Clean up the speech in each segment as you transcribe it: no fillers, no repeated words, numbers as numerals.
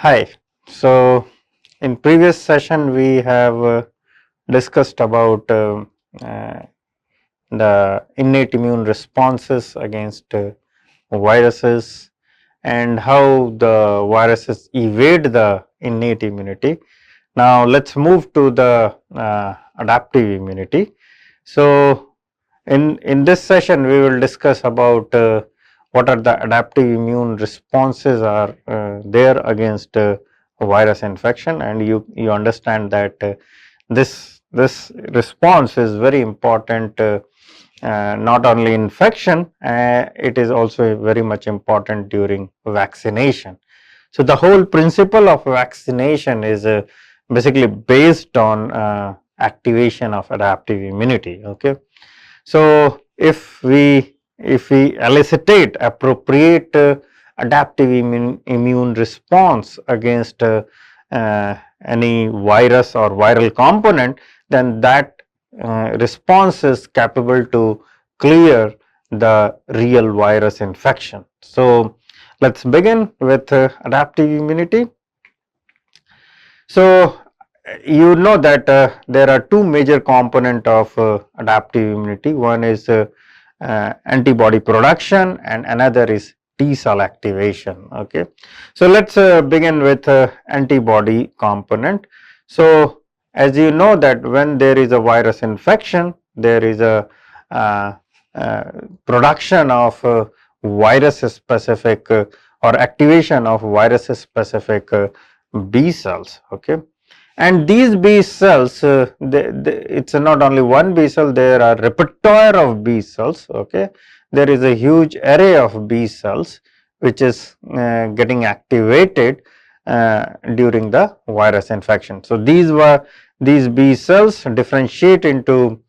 Hi. So, in previous session we have discussed about uh, the innate immune responses against viruses and how the viruses evade the innate immunity. Now, let us move to the adaptive immunity. So, in this session we will discuss about what are the adaptive immune responses are there against virus infection, and you understand that this response is very important, not only infection, it is also very much important during vaccination. So, the whole principle of vaccination is basically based on activation of adaptive immunity. Okay. So, if we elicitate appropriate adaptive immune response against any virus or viral component, then that response is capable to clear the real virus infection. So, let us begin with adaptive immunity. So, you know that there are two major component of adaptive immunity. One is antibody production and another is T cell activation. Okay. So, let us begin with antibody component. So, as you know that when there is a virus infection, there is a uh, uh, production of virus specific or activation of virus specific B cells. Okay. And these B cells, it's not only one B cell, there are repertoire of B cells. Okay. There is a huge array of B cells which is getting activated during the virus infection. So, these B cells differentiate into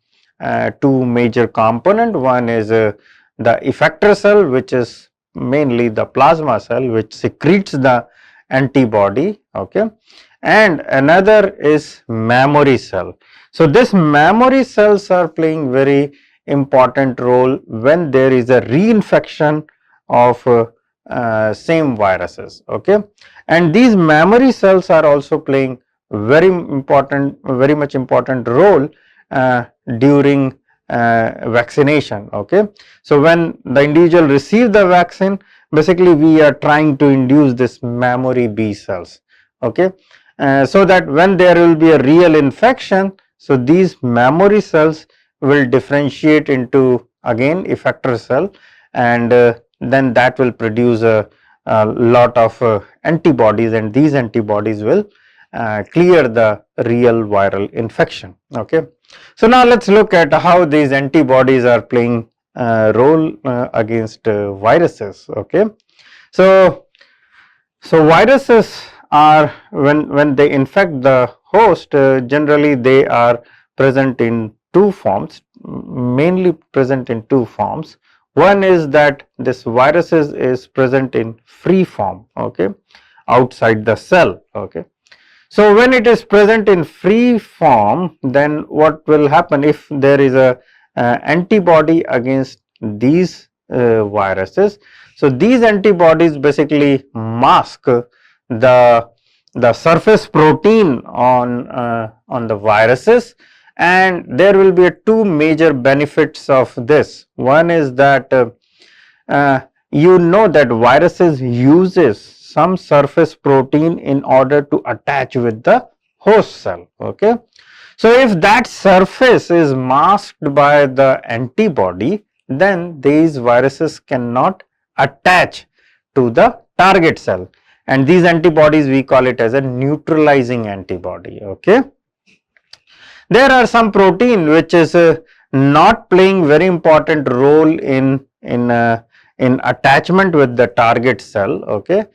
two major component. One is the effector cell, which is mainly the plasma cell which secretes the antibody. Okay. And another is memory cell. So, this memory cells are playing very important role when there is a reinfection of same viruses. Okay. And these memory cells are also playing very much important role during vaccination. Okay. So, when the individual receive the vaccine, basically we are trying to induce this memory B cells. Okay. So that when there will be a real infection, so these memory cells will differentiate into again effector cell, and then that will produce a lot of antibodies, and these antibodies will clear the real viral infection. Okay. So, now let us look at how these antibodies are playing role against viruses. Okay. So, viruses are when they infect the host, generally they are present in two forms, mainly present in two forms. One is that this viruses is present in free form, okay, outside the cell. Okay. So, when it is present in free form, then what will happen if there is a antibody against these viruses? So, these antibodies basically mask the surface protein on the viruses, and there will be two major benefits of this. One is that you know that viruses uses some surface protein in order to attach with the host cell. Okay. So, if that surface is masked by the antibody, then these viruses cannot attach to the target cell, and these antibodies we call it as a neutralizing antibody. Okay. There are some protein which is not playing very important role in attachment with the target cell. Okay.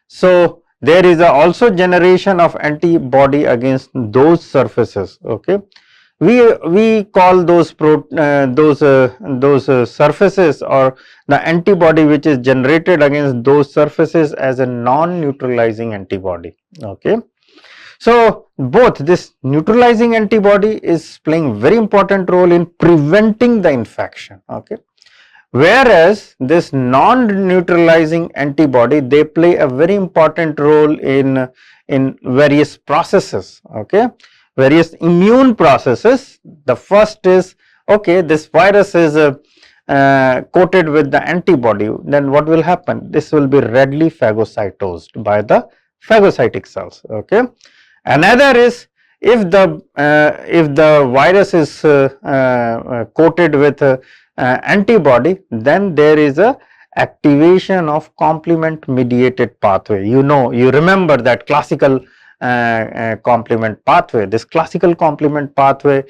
So, there is also generation of antibody against those surfaces. Okay. We call those surfaces or the antibody which is generated against those surfaces as a non-neutralizing antibody. Okay. So, both this neutralizing antibody is playing very important role in preventing the infection. Okay. Whereas this non-neutralizing antibody, they play a very important role in various processes, okay, various immune processes. The first is, okay, this virus is coated with the antibody, then what will happen? This will be readily phagocytosed by the phagocytic cells, okay. Another is, if the virus is coated with antibody, then there is a activation of complement mediated pathway. You know, you remember that classical complement pathway. This classical complement pathway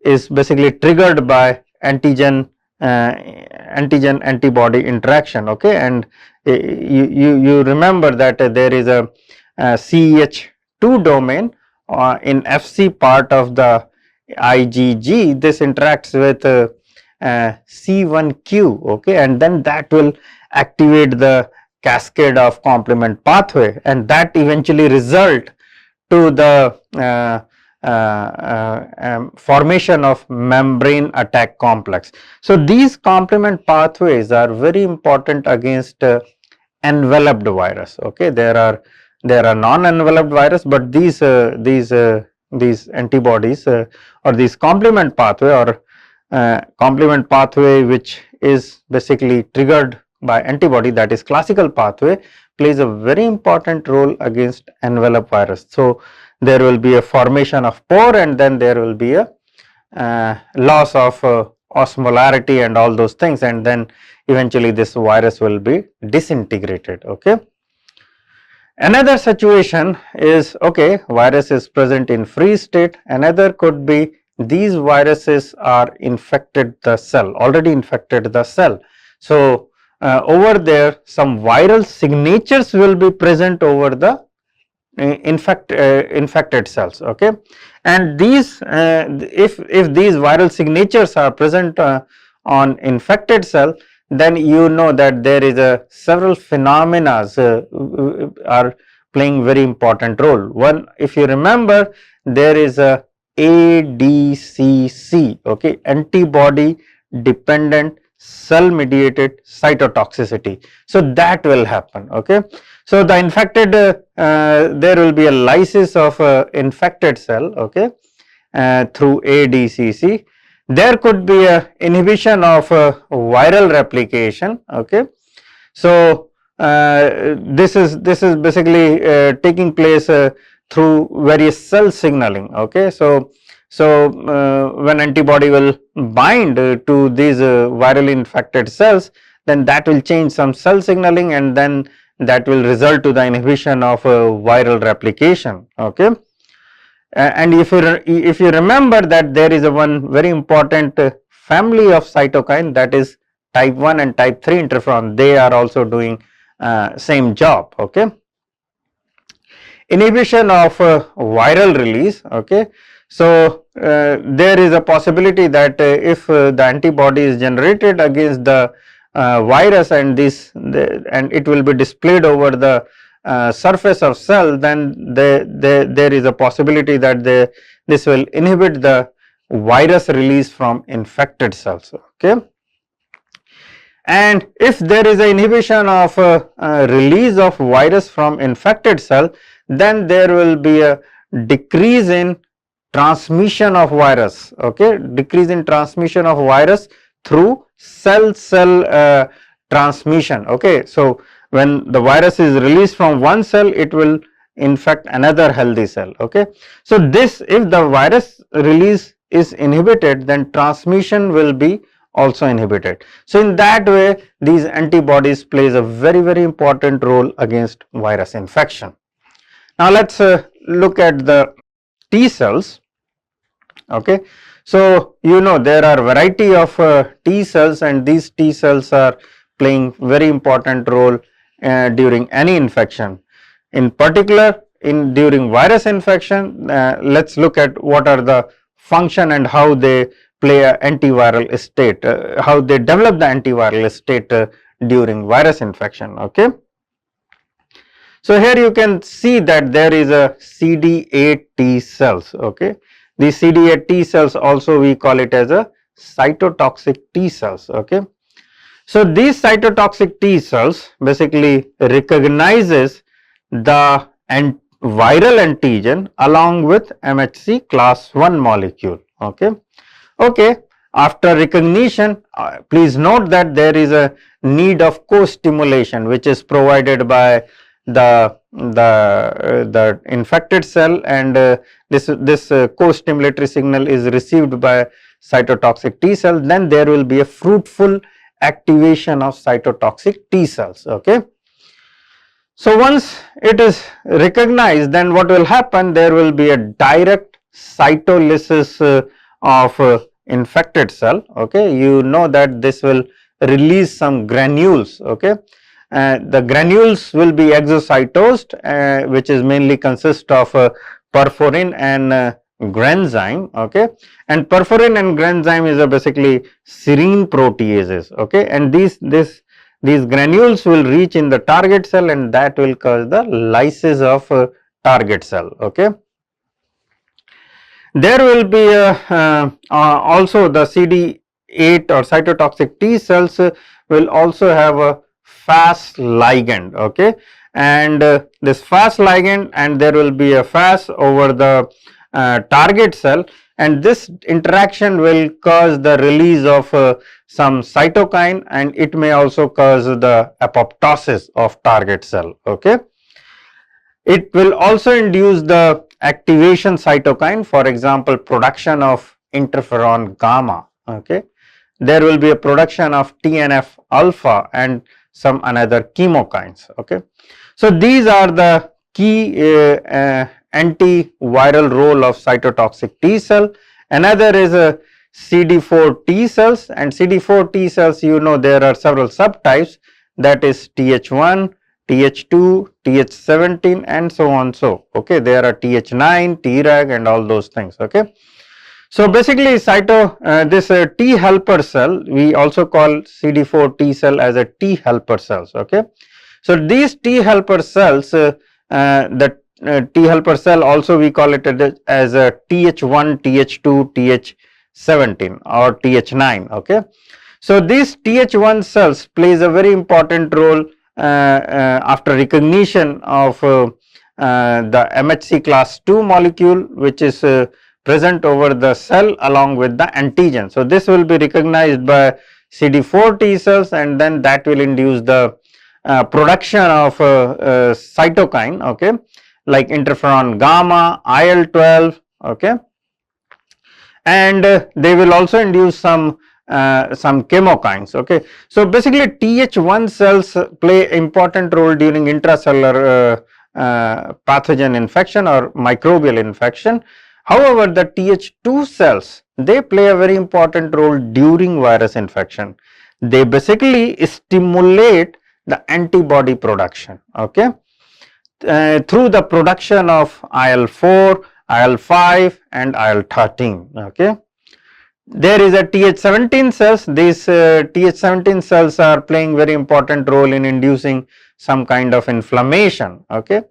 is basically triggered by antigen antibody interaction, okay. And you remember that there is a CEH2 domain in FC part of the IgG. This interacts with C1q, okay, and then that will activate the cascade of complement pathway, and that eventually result to the formation of membrane attack complex. So these complement pathways are very important against enveloped virus, okay. There are non-enveloped virus, but these antibodies or these complement pathway or complement pathway, which is basically triggered by antibody, that is classical pathway, plays a very important role against enveloped virus. So there will be a formation of pore, and then there will be a loss of osmolarity and all those things, and then eventually this virus will be disintegrated, okay. Another situation is, okay, virus is present in free state. Another could be these viruses are infected the cell, already infected the cell. So over there some viral signatures will be present over the infected cells, okay. And these if these viral signatures are present on infected cell, then you know that there is a several phenomena are playing very important role. One, if you remember, there is a ADCC, okay, antibody dependent cell mediated cytotoxicity. So that will happen, okay. So the infected there will be a lysis of infected cell, okay, through ADCC. There could be a inhibition of viral replication, okay. So this is basically taking place through various cell signaling, okay. So when antibody will bind to these virally infected cells, then that will change some cell signaling, and then that will result to the inhibition of viral replication, okay. And if you remember that there is a one very important family of cytokine, that is type 1 and type 3 interferon, they are also doing same job, okay. Inhibition of viral release, okay. So there is a possibility that if the antibody is generated against the virus, and and it will be displayed over the surface of cell, then there is a possibility that this will inhibit the virus release from infected cells, okay. And if there is an inhibition of release of virus from infected cell, then there will be a decrease in transmission of virus, okay, decrease in transmission of virus through cell transmission, okay. So when the virus is released from one cell, it will infect another healthy cell, okay. So this, if the virus release is inhibited, then transmission will be also inhibited. So in that way, these antibodies plays a very important role against virus infection. Now let's look at the T cells, okay. So you know there are variety of T cells, and these T cells are playing very important role during any infection. In particular, during virus infection, let's look at what are the function and how they play a antiviral state, how they develop the antiviral state during virus infection, okay. So here you can see that there is a CD8 T cells, okay. These CD8 T cells also we call it as a cytotoxic T cells, okay. So these cytotoxic T cells basically recognizes the viral antigen along with MHC class 1 molecule. Okay. Okay. After recognition, please note that there is a need of co-stimulation which is provided by the infected cell, and this co-stimulatory signal is received by cytotoxic T cell. Then there will be a fruitful activation of cytotoxic T cells. Okay. So once it is recognized, then what will happen, there will be a direct cytolysis of infected cell. Okay, you know that this will release some granules. Okay, the granules will be exocytosed, which is mainly consist of perforin and granzyme. Okay, and perforin and granzyme is a basically serine proteases. Okay, and these granules will reach in the target cell, and that will cause the lysis of target cell. Okay. There will be also the CD8 or cytotoxic T cells will also have a Fas ligand. Okay, and this Fas ligand, and there will be a Fas over the target cell, and this interaction will cause the release of some cytokine, and it may also cause the apoptosis of target cell. Okay. It will also induce the activation cytokine, for example, production of interferon gamma. Okay. There will be a production of TNF alpha and some another chemokines. Okay. So these are the key antiviral role of cytotoxic T cell. Another is a CD4 T cells, and CD4 T cells, you know, there are several subtypes, that is Th1, Th2, Th17 and so on. So, okay, there are Th9, Treg and all those things. Okay. So basically this T helper cell, we also call CD4 T cell as a T helper cells. Okay. So these T helper cells, the T helper cell also we call it as a Th1, Th2, Th17 or Th9. Okay. So these Th1 cells plays a very important role after recognition of the MHC class 2 molecule, which is present over the cell along with the antigen. So this will be recognized by CD4 T cells, and then that will induce the production of cytokine, okay, like interferon gamma, IL-12, okay, and they will also induce some chemokines. Okay. So basically Th1 cells play important role during intracellular pathogen infection or microbial infection. However, the Th2 cells, they play a very important role during virus infection. They basically stimulate the antibody production, okay, through the production of IL-4, IL-5 and IL-13, okay. There is a Th17 cells. These Th17 cells are playing very important role in inducing some kind of inflammation, okay.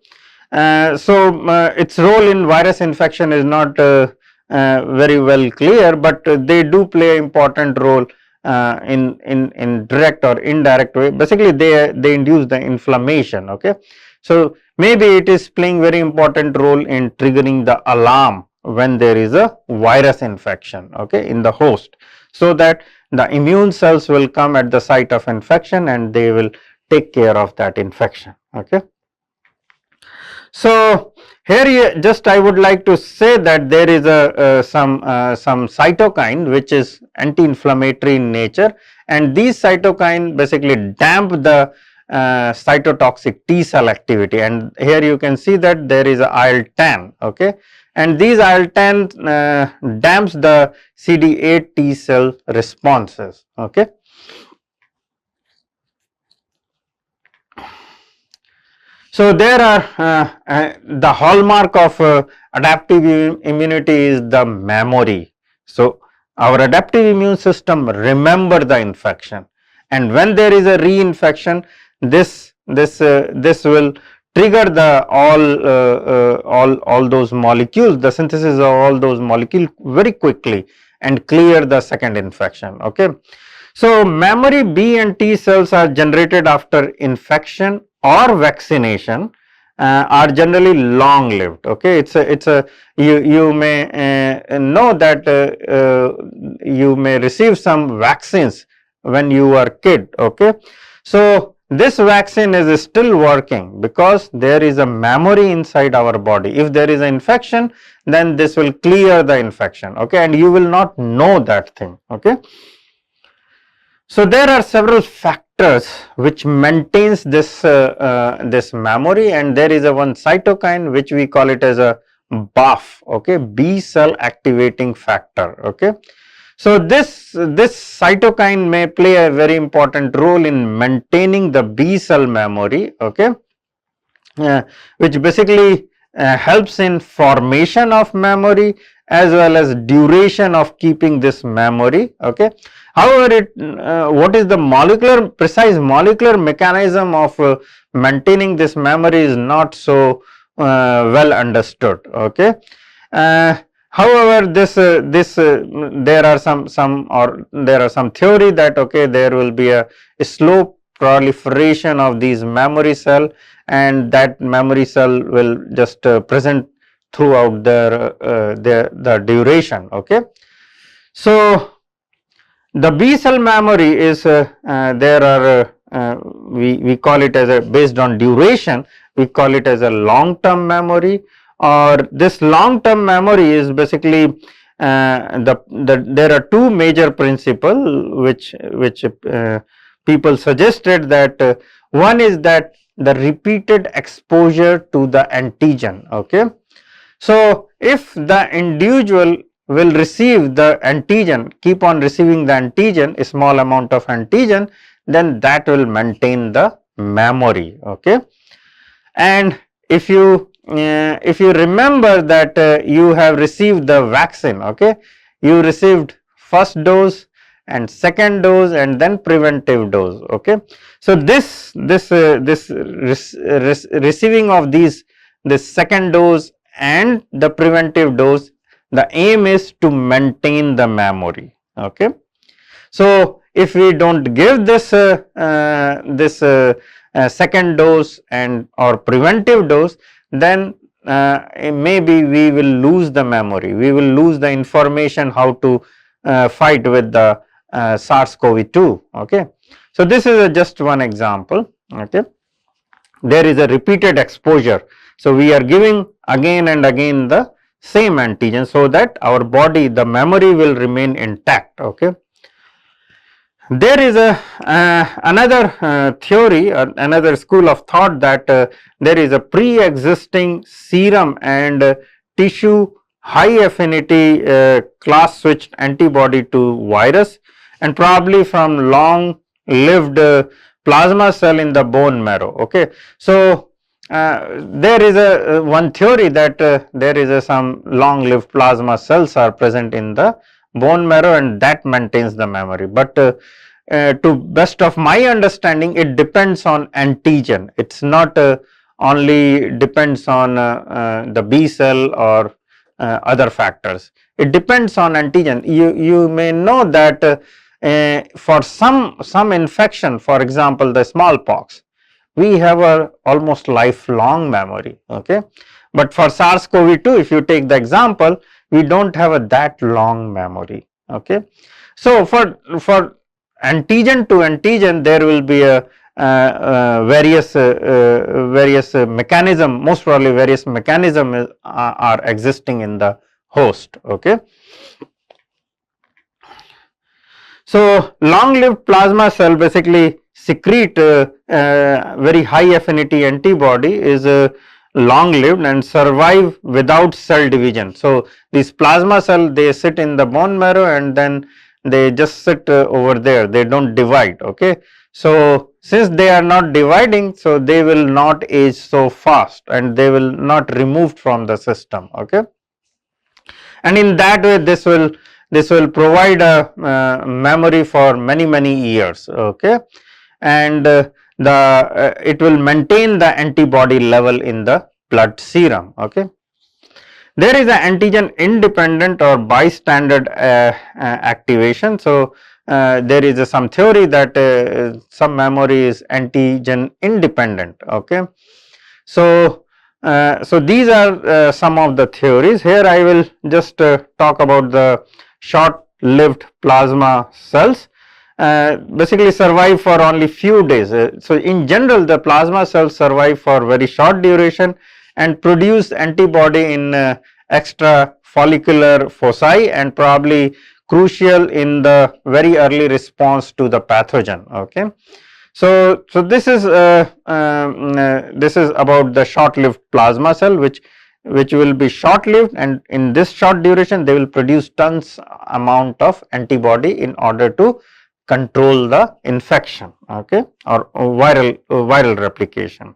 Its role in virus infection is not very well clear, but they do play an important role in direct or indirect way. Basically they induce the inflammation, okay. So maybe it is playing very important role in triggering the alarm when there is a virus infection, okay, in the host, so that the immune cells will come at the site of infection and they will take care of that infection, okay. So here just I would like to say that there is some cytokine which is anti-inflammatory in nature, and these cytokine basically damp the cytotoxic T cell activity, and here you can see that there is a IL-10, okay, and these IL-10 damps the CD8 T cell responses, okay. So there are the hallmark of adaptive immunity is the memory. So our adaptive immune system remember the infection, and when there is a reinfection, this will trigger the all those molecules, the synthesis of all those molecules very quickly and clear the second infection, okay. So memory B and T cells are generated after infection or vaccination, are generally long lived. Okay, it's a you may know that you may receive some vaccines when you are kid. Okay, so this vaccine is still working because there is a memory inside our body. If there is an infection, then this will clear the infection. Okay, and you will not know that thing. Okay. So there are several factors which maintains this this memory, and there is a one cytokine which we call it as a BAF, okay, B cell activating factor. Okay. So this cytokine may play a very important role in maintaining the B cell memory. Okay, which basically helps in formation of memory as well as duration of keeping this memory. Okay. However, what is the precise molecular mechanism of maintaining this memory is not so well understood. Okay. However, there are some theory that okay, there will be a slow proliferation of these memory cell, and that memory cell will just present throughout the duration. Okay. So the B cell memory is there are we call it as a based on duration, we call it as a long term memory, or this long term memory is basically there are two major principles which people suggested that one is that the repeated exposure to the antigen. Okay. So if the individual will receive the antigen, keep on receiving the antigen, a small amount of antigen, then that will maintain the memory. Okay. And if you remember that you have received the vaccine, okay, you received first dose and second dose and then preventive dose. Okay. So receiving of this second dose and the preventive dose, the aim is to maintain the memory. Okay. So if we don't give this second dose and or preventive dose, then maybe we will lose the memory, we will lose the information how to fight with the SARS-CoV-2. Okay. So this is just one example. Okay. There is a repeated exposure. So we are giving again and again the same antigen so that our body, the memory will remain intact. Okay. There is another theory, another school of thought that there is a pre-existing serum and tissue high affinity class switched antibody to virus, and probably from long lived plasma cell in the bone marrow. Okay. So there is a one theory that there is some long lived plasma cells are present in the bone marrow, and that maintains the memory. But to best of my understanding, it depends on antigen. It's not only depends on the B cell or other factors. It depends on antigen. You may know that for some infection, for example the smallpox, we have a almost lifelong memory. Okay. But for SARS-CoV-2, if you take the example, we don't have a that long memory. Okay. So for antigen to antigen, there will be a various mechanism, most probably various mechanism are existing in the host. Okay. So long lived plasma cell basically secrete very high affinity antibody, is long lived and survive without cell division. So these plasma cell, they sit in the bone marrow and then they just sit over there, they don't divide. Okay. So since they are not dividing, so they will not age so fast and they will not removed from the system. Okay. And in that way this will provide a memory for many years. Okay. And it will maintain the antibody level in the blood serum. Okay. There is an antigen independent or bystander activation. So there is some theory that some memory is antigen independent. Okay, so so these are some of the theories. Here I will just talk about the short lived plasma cells. Basically survive for only few days. So in general the plasma cells survive for very short duration and produce antibody in extra follicular foci, and probably crucial in the very early response to the pathogen. Okay. So this is about the short-lived plasma cell, which will be short-lived, and in this short duration they will produce tons amount of antibody in order to control the infection, okay, or viral replication.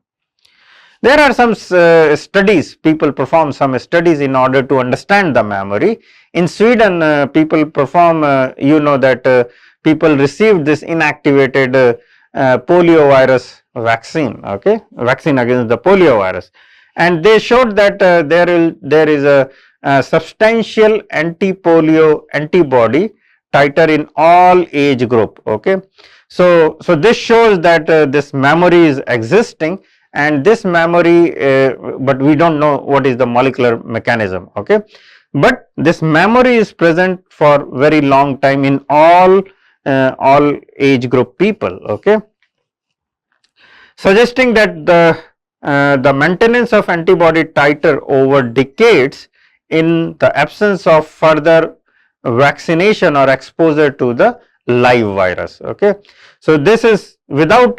There are some studies, people perform some studies in order to understand the memory. In Sweden, people perform, you know that people received this inactivated polio virus vaccine, okay, vaccine against the polio virus, and they showed that there is a substantial anti-polio antibody titer in all age group, okay. So this shows that this memory is existing, and this memory, but we do not know what is the molecular mechanism, okay. But this memory is present for very long time in all age group people, okay, suggesting that the maintenance of antibody titer over decades in the absence of further vaccination or exposure to the live virus, okay. So this is without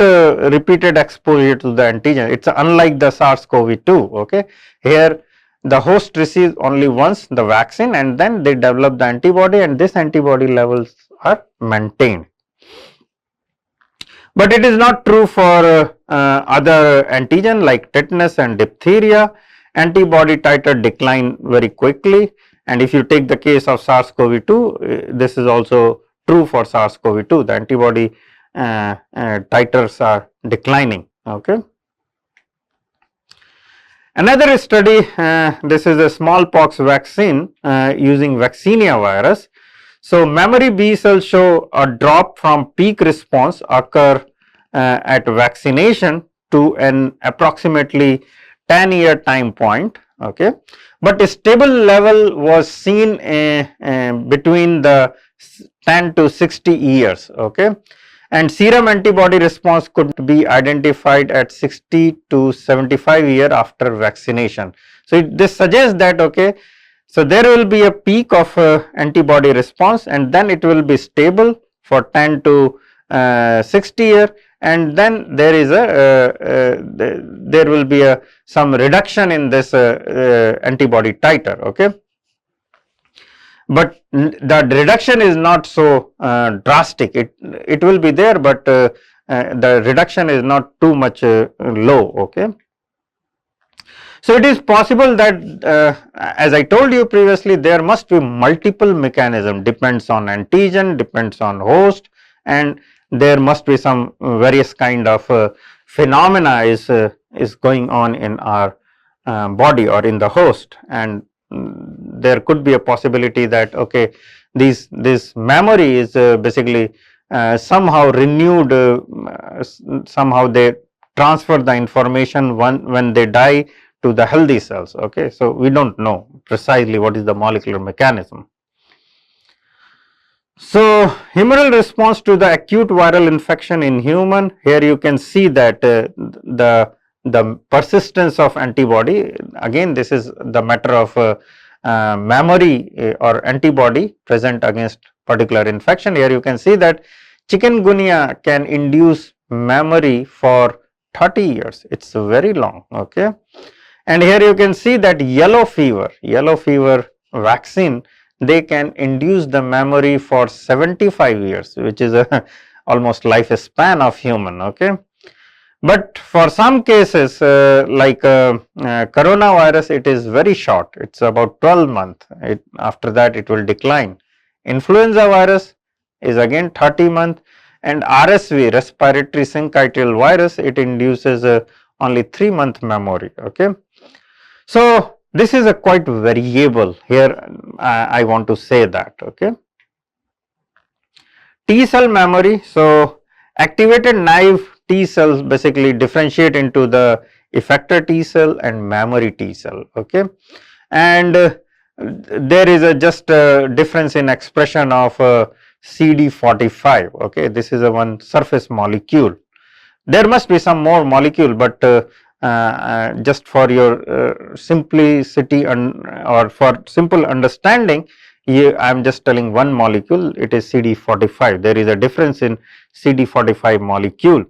repeated exposure to the antigen. It's unlike the SARS-CoV-2, okay. Here the host receives only once the vaccine, and then they develop the antibody, and this antibody levels are maintained. But it is not true for other antigen like tetanus and diphtheria. Antibody titer decline very quickly, and if you take the case of SARS-CoV-2, this is also true for SARS-CoV-2. The antibody titers are declining, okay. Another study, this is a smallpox vaccine using vaccinia virus. So memory B cells show a drop from peak response occur at vaccination to an approximately 10-year time point, okay, but a stable level was seen between the 10 to 60 years, okay, and serum antibody response could be identified at 60 to 75 years after vaccination. So this suggests that, okay, so there will be a peak of antibody response, and then it will be stable for 10 to 60 years, and then there is there will be some reduction in this antibody titer, okay. But the reduction is not so drastic. It will be there, but the reduction is not too much low, okay. So it is possible that as I told you previously, there must be multiple mechanism, depends on antigen, depends on host, and there must be some various kind of phenomena is going on in our body or in the host, and there could be a possibility that, okay, this memory is basically somehow renewed, somehow they transfer the information when they die to the healthy cells, okay. So we do not know precisely what is the molecular mechanism. So humoral response to the acute viral infection in human, here you can see that the persistence of antibody, again this is the matter of memory or antibody present against particular infection. Here you can see that chikungunya can induce memory for 30 years, it is very long, okay. And here you can see that yellow fever vaccine, they can induce the memory for 75 years, which is a almost lifespan of human, okay. But for some cases like coronavirus, it is very short, it is about 12 months, after that it will decline. Influenza virus is again 30 months, and RSV, respiratory syncytial virus, it induces only 3-month memory, okay. So this is a quite variable here, I want to say that, okay. T cell memory. So, activated naive T cells basically differentiate into the effector T cell and memory T cell. Okay, and there is a just a difference in expression of CD45. Okay, this is a one surface molecule. There must be some more molecule, but just for your simplicity or for simple understanding, I am just telling one molecule, it is CD45. There is a difference in CD45 molecule.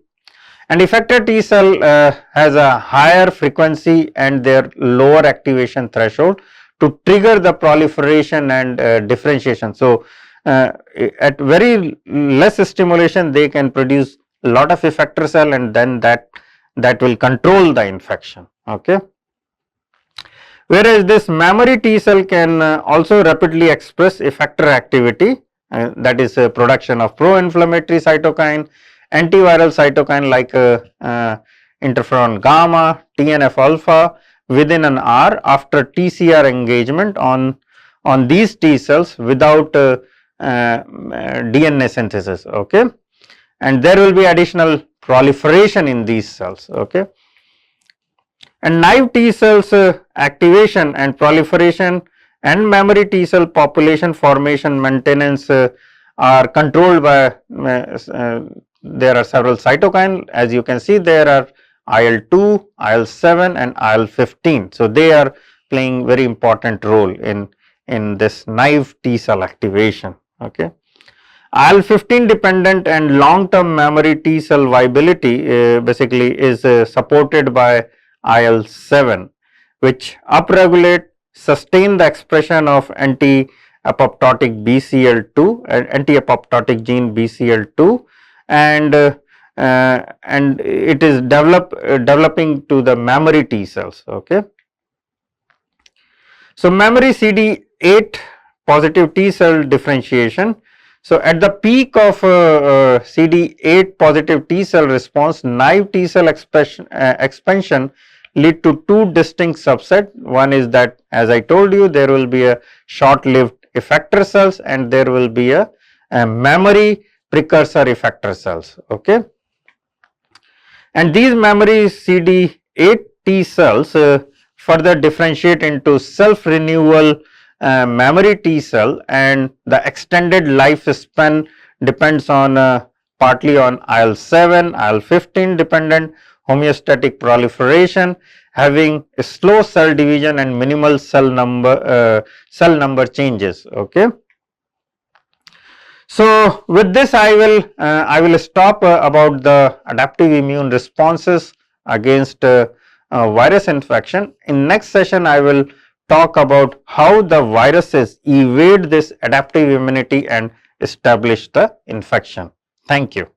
And effector T cell has a higher frequency and their lower activation threshold to trigger the proliferation and differentiation. So, at very less stimulation, they can produce a lot of effector cell, and then that will control the infection. Okay. Whereas this memory T cell can also rapidly express effector activity, that is production of pro-inflammatory cytokine, antiviral cytokine like interferon gamma, TNF alpha within an hour after TCR engagement on these T cells without DNA synthesis. Okay, and there will be additional proliferation in these cells. Okay. And naive T cells activation and proliferation and memory T cell population formation maintenance are controlled by there are several cytokines. As you can see, there are IL-2, IL-7 and IL-15. So, they are playing very important role in this naive T cell activation. Okay. IL-15 dependent and long term memory T cell viability basically is supported by IL-7, which upregulate, sustain the expression of anti-apoptotic BCL2 and anti-apoptotic gene BCL2, and it is developing to the memory T cells. Okay. So, memory CD8 positive T cell differentiation. So, at the peak of CD8 positive T cell response, naive T cell expansion lead to two distinct subset. One is that, as I told you, there will be a short lived effector cells and there will be a memory precursor effector cells. Okay. And these memory CD8 T cells further differentiate into self renewal memory T cell, and the extended lifespan depends on partly on IL-7, IL-15 dependent homeostatic proliferation, having a slow cell division and minimal cell number changes. Okay. So, with this I will stop about the adaptive immune responses against virus infection. In next session I will talk about how the viruses evade this adaptive immunity and establish the infection. Thank you.